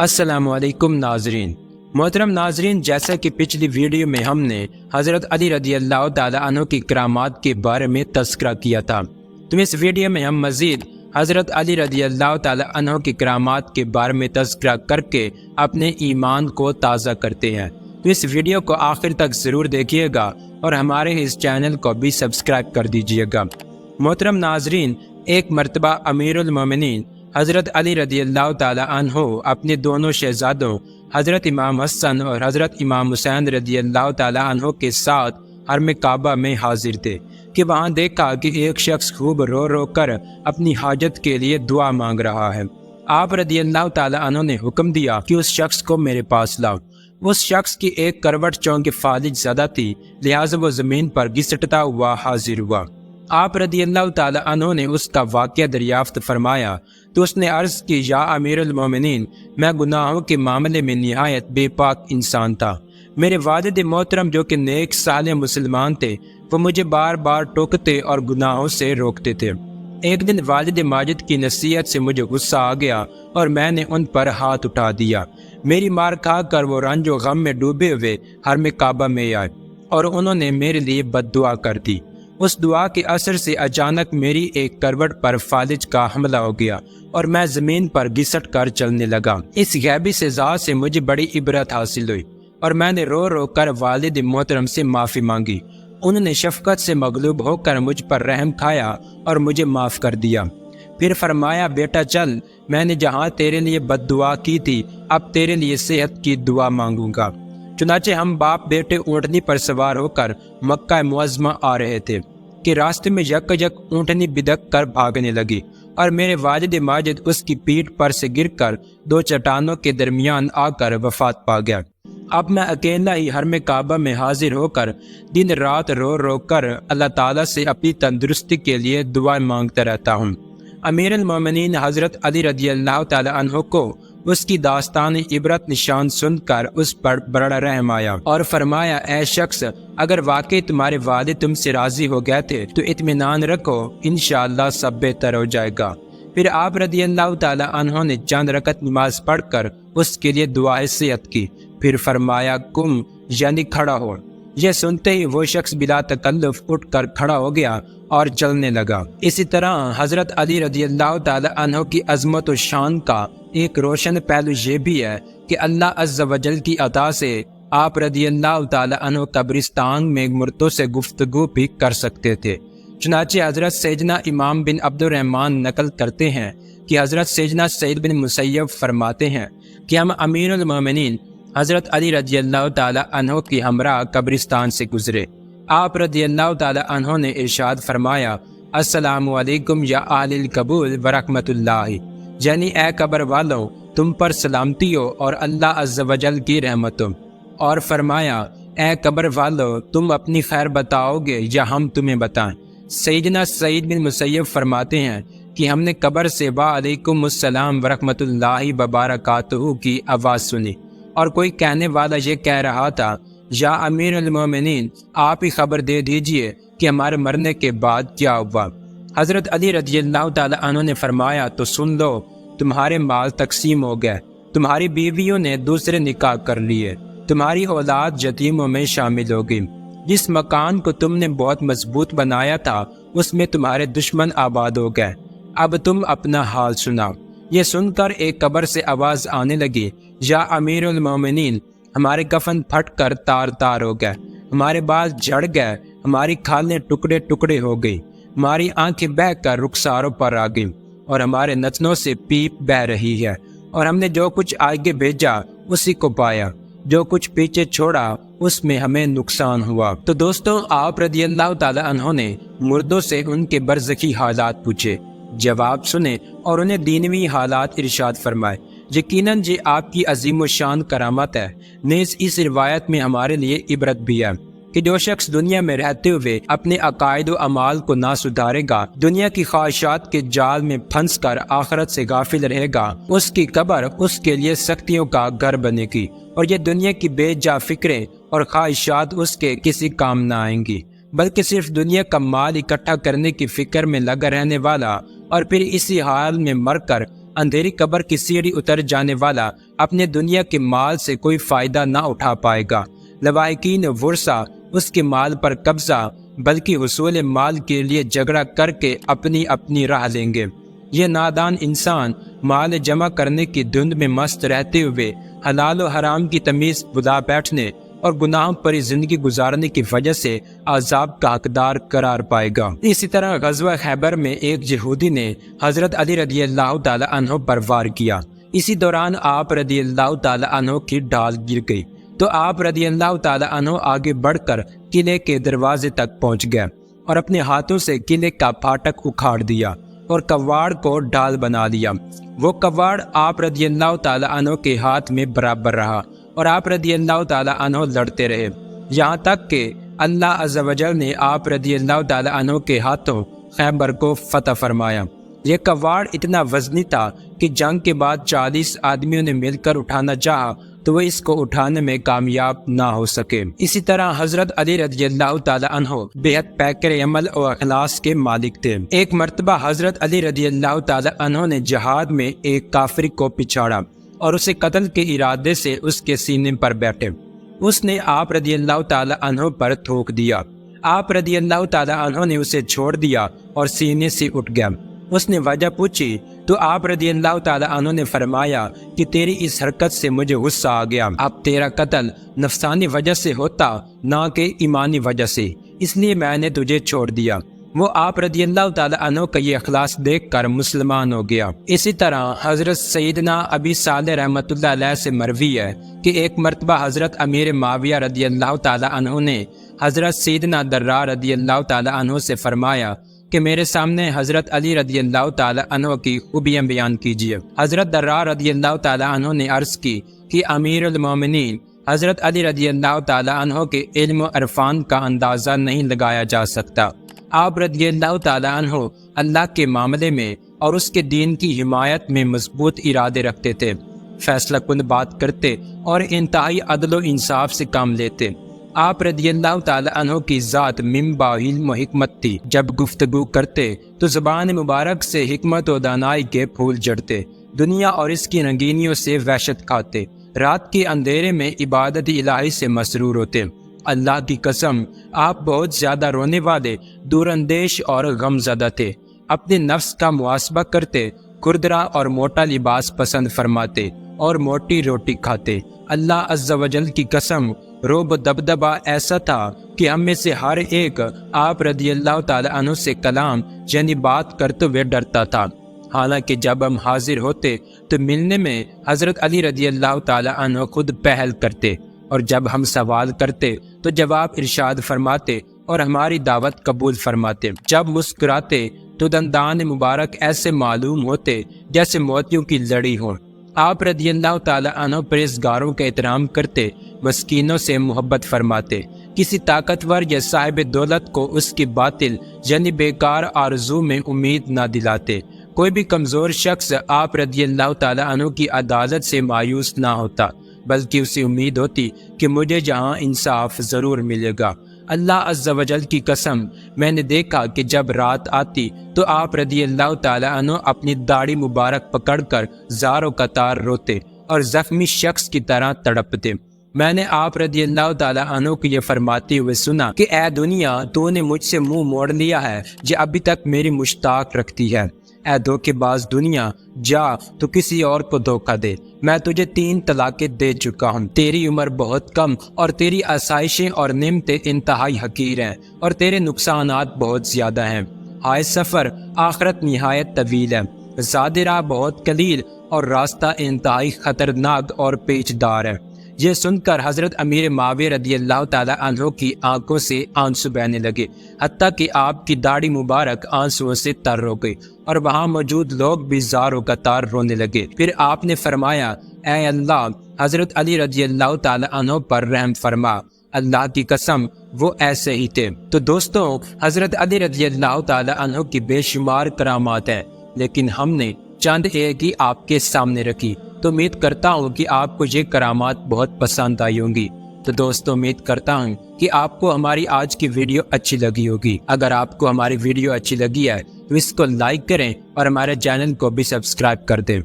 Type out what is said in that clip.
السلام علیکم ناظرین۔ محترم ناظرین، جیسا کہ پچھلی ویڈیو میں ہم نے حضرت علی رضی اللہ تعالیٰ عنہ کی کرامات کے بارے میں تذکرہ کیا تھا، تو اس ویڈیو میں ہم مزید حضرت علی رضی اللہ تعالیٰ عنہ کی کرامات کے بارے میں تذکرہ کر کے اپنے ایمان کو تازہ کرتے ہیں۔ تو اس ویڈیو کو آخر تک ضرور دیکھیے گا اور ہمارے اس چینل کو بھی سبسکرائب کر دیجیے گا۔ محترم ناظرین، ایک مرتبہ امیر المومنین حضرت علی رضی اللہ تعالیٰ عنہ اپنے دونوں شہزادوں حضرت امام حسن اور حضرت امام حسین رضی اللہ تعالیٰ عنہ کے ساتھ حرم کعبہ میں حاضر تھے کہ وہاں دیکھا کہ ایک شخص خوب رو رو کر اپنی حاجت کے لیے دعا مانگ رہا ہے۔ آپ رضی اللہ تعالیٰ عنہ نے حکم دیا کہ اس شخص کو میرے پاس لاؤ۔ اس شخص کی ایک کروٹ چونکہ فالج زدہ تھی، لہٰذا وہ زمین پر گھسٹتا ہوا حاضر ہوا۔ آپ رضی اللہ تعالیٰ عنہ نے اس کا واقعہ دریافت فرمایا تو اس نے عرض کی، یا امیر المومنین، میں گناہوں کے معاملے میں نہایت بے پاک انسان تھا۔ میرے والد محترم جو کہ نیک صالح مسلمان تھے، وہ مجھے بار بار ٹوکتے اور گناہوں سے روکتے تھے۔ ایک دن والد ماجد کی نصیحت سے مجھے غصہ آ گیا اور میں نے ان پر ہاتھ اٹھا دیا۔ میری مار کھا کر وہ رنج و غم میں ڈوبے ہوئے حرم کعبہ میں آئے اور انہوں نے میرے لیے بد دعا کر دی۔ اس دعا کے اثر سے اچانک میری ایک کروٹ پر فالج کا حملہ ہو گیا اور میں زمین پر گھسٹ کر چلنے لگا۔ اس غیبی سزا سے مجھے بڑی عبرت حاصل ہوئی اور میں نے رو رو کر والد محترم سے معافی مانگی۔ انہوں نے شفقت سے مغلوب ہو کر مجھ پر رحم کھایا اور مجھے معاف کر دیا۔ پھر فرمایا، بیٹا چل، میں نے جہاں تیرے لیے بد دعا کی تھی، اب تیرے لیے صحت کی دعا مانگوں گا۔ چنانچہ ہم باپ بیٹے اونٹنی پر سوار ہو کر مکہ معظمہ آ رہے تھے کہ راستے میں یک اونٹنی بدک کر بھاگنے لگی اور میرے والد ماجد اس کی پیٹھ پر سے گر کر دو چٹانوں کے درمیان آ کر وفات پا گیا۔ اب میں اکیلا ہی حرم کعبہ میں حاضر ہو کر دن رات رو رو کر اللہ تعالیٰ سے اپنی تندرستی کے لیے دعائیں مانگتا رہتا ہوں۔ امیر المومنین حضرت علی رضی اللہ تعالیٰ عنہ کو اس کی داستان عبرت نشان سن کر اس پر بڑا رحم آیا اور فرمایا، اے شخص، اگر واقعی تمہارے والد تم سے راضی ہو گئے تھے تو اطمینان رکھو، انشاءاللہ سب بہتر ہو جائے گا۔ پھر آپ رضی اللہ تعالیٰ عنہ نے چند رکعت نماز پڑھ کر اس کے لیے دعائے صحت کی، پھر فرمایا، قم، یعنی کھڑا ہو۔ یہ سنتے ہی وہ شخص بلا تکلف اٹھ کر کھڑا ہو گیا اور چلنے لگا۔ اسی طرح حضرت علی رضی اللہ تعالیٰ عنہ کی عظمت و شان کا ایک روشن پہلو یہ بھی ہے کہ اللہ عز و جل کی عطا سے آپ رضی اللہ تعالیٰ عنہ قبرستان میں مردوں سے گفتگو بھی کر سکتے تھے۔ چنانچہ حضرت سیدنا امام بن عبد الرحمن نقل کرتے ہیں کہ حضرت سیدنا سعید بن مسیب فرماتے ہیں کہ ہم امیر المومنین حضرت علی رضی اللہ تعالیٰ عنہ کی ہمراہ قبرستان سے گزرے۔ آپ رضی اللہ تعالیٰ عنہ نے ارشاد فرمایا، السلام علیکم یا اہل القبور ورحمۃ اللہ، یعنی اے قبر والوں، تم پر سلامتی ہو اور اللہ عز و جل کی رحمت ہو۔ اور فرمایا، اے قبر والوں، تم اپنی خیر بتاؤ گے یا ہم تمہیں بتائیں؟ سیدنا سعید بن مسیب فرماتے ہیں کہ ہم نے قبر سے وعلیکم السلام ورحمۃ اللہ وبرکاتہ کی آواز سنی اور کوئی کہنے والا یہ کہہ رہا تھا، یا امیر المومنین، آپ ہی خبر دے دیجئے کہ ہمارے مرنے کے بعد کیا ہوا۔ حضرت علی رضی اللہ تعالیٰ عنہ نے فرمایا، تو سن لو، تمہارے مال تقسیم ہو گئے، تمہاری بیویوں نے دوسرے نکاح کر لیے، تمہاری اولاد یتیموں میں شامل ہوگی، جس مکان کو تم نے بہت مضبوط بنایا تھا اس میں تمہارے دشمن آباد ہو گئے، اب تم اپنا حال سناؤ۔ یہ سن کر ایک قبر سے آواز آنے لگی، یا امیر المومنین، ہمارے کفن پھٹ کر تار تار ہو گئے، ہمارے بال جھڑ گئے، ہماری کھالیں ٹکڑے ٹکڑے ہو گئی، ہماری آنکھیں بہہ کر رخساروں پر آ گئیں اور ہمارے نتنوں سے پیپ بہہ رہی ہے، اور ہم نے جو کچھ آگے بھیجا اسی کو پایا، جو کچھ پیچھے چھوڑا اس میں ہمیں نقصان ہوا۔ تو دوستوں، آپ رضی اللہ تعالیٰ عنہ نے مردوں سے ان کے برزخی حالات پوچھے، جواب سنے اور انہیں دینوی حالات ارشاد فرمائے۔ یقیناً یہ آپ کی عظیم و شان کرامت ہے۔ نیز اس روایت میں ہمارے لیے عبرت بھی ہے کہ جو شخص دنیا میں رہتے ہوئے اپنے عقائد و اعمال کو نہ سدھارے گا، دنیا کی خواہشات کے جال میں پھنس کر آخرت سے غافل رہے گا، اس کی قبر اس کے لیے سختیوں کا گھر بنے گی اور یہ دنیا کی بے جا فکریں اور خواہشات اس کے کسی کام نہ آئیں گی، بلکہ صرف دنیا کا مال اکٹھا کرنے کی فکر میں لگا رہنے والا اور پھر اسی حال میں مر کر اندھیری قبر کی سیڑھی اتر جانے والا اپنے دنیا کے مال سے کوئی فائدہ نہ اٹھا پائے گا۔ لواحقین ورثہ اس کے مال پر قبضہ بلکہ حصول مال کے لیے جھگڑا کر کے اپنی اپنی راہ لیں گے۔ یہ نادان انسان مال جمع کرنے کی دھند میں مست رہتے ہوئے حلال و حرام کی تمیز بھلا بیٹھنے اور گناہوں پر زندگی گزارنے کی وجہ سے عذاب کا حقدار قرار پائے گا۔ اسی طرح غزوہ خیبر میں ایک یہودی نے حضرت علی رضی اللہ تعالی عنہ پر وار کیا۔ اسی دوران آپ رضی اللہ تعالی عنہ کی ڈھال گر گئی تو آپ رضی اللہ تعالی عنہ آگے بڑھ کر قلعے کے دروازے تک پہنچ گئے اور اپنے ہاتھوں سے قلعے کا پھاٹک اکھاڑ دیا اور کواڑ کو ڈھال بنا لیا۔ وہ کواڑ آپ رضی اللہ تعالی عنہ کے ہاتھ میں برابر رہا اور آپ رضی اللہ تعالی عنہ لڑتے رہے، یہاں تک کہ اللہ عز و جل نے آپ رضی اللہ تعالی عنہ کے ہاتھوں خیبر کو فتح فرمایا۔ یہ کواڑ اتنا وزنی تھا کہ جنگ کے بعد 40 آدمیوں نے مل کر اٹھانا چاہا تو وہ اس کو اٹھانے میں کامیاب نہ ہو سکے۔ اسی طرح حضرت علی رضی اللہ تعالی عنہ بےحد پیکر عمل اور اخلاص کے مالک تھے۔ ایک مرتبہ حضرت علی رضی اللہ تعالی عنہ نے جہاد میں ایک کافر کو پچھاڑا اور اسے قتل کے ارادے سے اس کے سینے پر بیٹھے۔ اس نے آپ رضی اللہ تعالی عنہ پر تھوک دیا۔ آپ رضی اللہ تعالی عنہ نے اسے چھوڑ دیا اور سینے سے اٹھ گیا۔ اس نے وجہ پوچھی تو آپ رضی اللہ تعالی عنہ نے فرمایا کہ تیری اس حرکت سے مجھے غصہ آ گیا۔ اب تیرا قتل نفسانی وجہ سے ہوتا نہ کہ ایمانی وجہ سے، اس لیے میں نے تجھے چھوڑ دیا۔ وہ آپ رضی اللہ تعالی عنہ کا یہ اخلاص دیکھ کر مسلمان ہو گیا۔ اسی طرح حضرت سیدنا ابی صالح رحمۃ اللہ علیہ سے مروی ہے کہ ایک مرتبہ حضرت امیر معاویہ رضی اللہ تعالی عنہ نے حضرت سیدنا درار رضی اللہ تعالی عنہ سے فرمایا کہ میرے سامنے حضرت علی رضی اللہ تعالی عنہ کی خوبیاں بیان کیجیے۔ حضرت درار رضی اللہ تعالی عنہ نے عرض کی کہ امیر المومنین حضرت علی رضی اللہ تعالی عنہ کے علم و عرفان کا اندازہ نہیں لگایا جا سکتا۔ آپ رضی اللہ تعالی عنہ اللہ کے معاملے میں اور اس کے دین کی حمایت میں مضبوط ارادے رکھتے تھے، فیصلہ کن بات کرتے اور انتہائی عدل و انصاف سے کام لیتے۔ آپ رضی اللہ تعالی عنہ کی ذات منبع علم و حکمت تھی۔ جب گفتگو کرتے تو زبان مبارک سے حکمت و دانائی کے پھول جھڑتے، دنیا اور اس کی رنگینیوں سے وحشت کھاتے، رات کے اندھیرے میں عبادت الہی سے مسرور ہوتے۔ اللہ کی قسم آپ بہت زیادہ رونے والے، دور اندیش اور غم زدہ تھے۔ اپنے نفس کا محاسبہ کرتے، کھردرا اور موٹا لباس پسند فرماتے اور موٹی روٹی کھاتے۔ اللہ عز و جل کی قسم روب دبدبا ایسا تھا کہ ہم میں سے ہر ایک آپ رضی اللہ تعالی عنہ سے کلام یعنی بات کرتے ہوئے ڈرتا تھا۔ حالانکہ جب ہم حاضر ہوتے تو ملنے میں حضرت علی رضی اللہ تعالی عنہ خود پہل کرتے، اور جب ہم سوال کرتے تو جواب ارشاد فرماتے اور ہماری دعوت قبول فرماتے۔ جب مسکراتے تو دندان مبارک ایسے معلوم ہوتے جیسے موتیوں کی لڑی ہو۔ آپ رضی اللہ تعالی عنہ پرہیزگاروں کا احترام کرتے، مسکینوں سے محبت فرماتے، کسی طاقتور یا صاحب دولت کو اس کی باطل یعنی بیکار آرزو میں امید نہ دلاتے۔ کوئی بھی کمزور شخص آپ رضی اللہ تعالی عنہ کی عدالت سے مایوس نہ ہوتا، بلکہ اسے امید ہوتی کہ مجھے جہاں انصاف ضرور ملے گا۔ اللہ عز و جل کی قسم میں نے دیکھا کہ جب رات آتی تو آپ رضی اللہ تعالی عنہ اپنی داڑھی مبارک پکڑ کر زاروں قطار روتے اور زخمی شخص کی طرح تڑپتے۔ میں نے آپ رضی اللہ تعالی عنہ کو یہ فرماتے ہوئے سنا کہ اے دنیا، تو نے مجھ سے منہ موڑ لیا ہے، یہ ابھی تک میری مشتاق رکھتی ہے۔ اے دھوکے باز دنیا، جا تو کسی اور کو دھوکہ دے، میں تجھے 3 طلاقیں دے چکا ہوں۔ تیری عمر بہت کم اور تیری آسائشیں اور نعمتیں انتہائی حقیر ہیں اور تیرے نقصانات بہت زیادہ ہیں۔ ہائے سفر، آخرت نہایت طویل ہے، زاد راہ بہت قلیل اور راستہ انتہائی خطرناک اور پیچدار ہے۔ یہ سن کر حضرت امیر معاویہ رضی اللہ تعالی عنہ کی آنکھوں سے آنسو بہنے لگے، حتیٰ کہ آپ کی داڑھی مبارک آنسوؤں سے تر ہو گئی اور وہاں موجود لوگ بھی زاروں قطار رونے لگے۔ پھر آپ نے فرمایا، اے اللہ، حضرت علی رضی اللہ تعالی عنہ پر رحم فرما۔ اللہ کی قسم وہ ایسے ہی تھے۔ تو دوستوں، حضرت علی رضی اللہ تعالی عنہ کی بے شمار کرامات ہیں، لیکن ہم نے چند ایک ہی آپ کے سامنے رکھی۔ تو امید کرتا ہوں کہ آپ کو یہ کرامات بہت پسند آئی ہوں گی۔ تو دوستوں، امید کرتا ہوں کہ آپ کو ہماری آج کی ویڈیو اچھی لگی ہوگی۔ اگر آپ کو ہماری ویڈیو اچھی لگی ہے تو اس کو لائک کریں اور ہمارے چینل کو بھی سبسکرائب کر دیں۔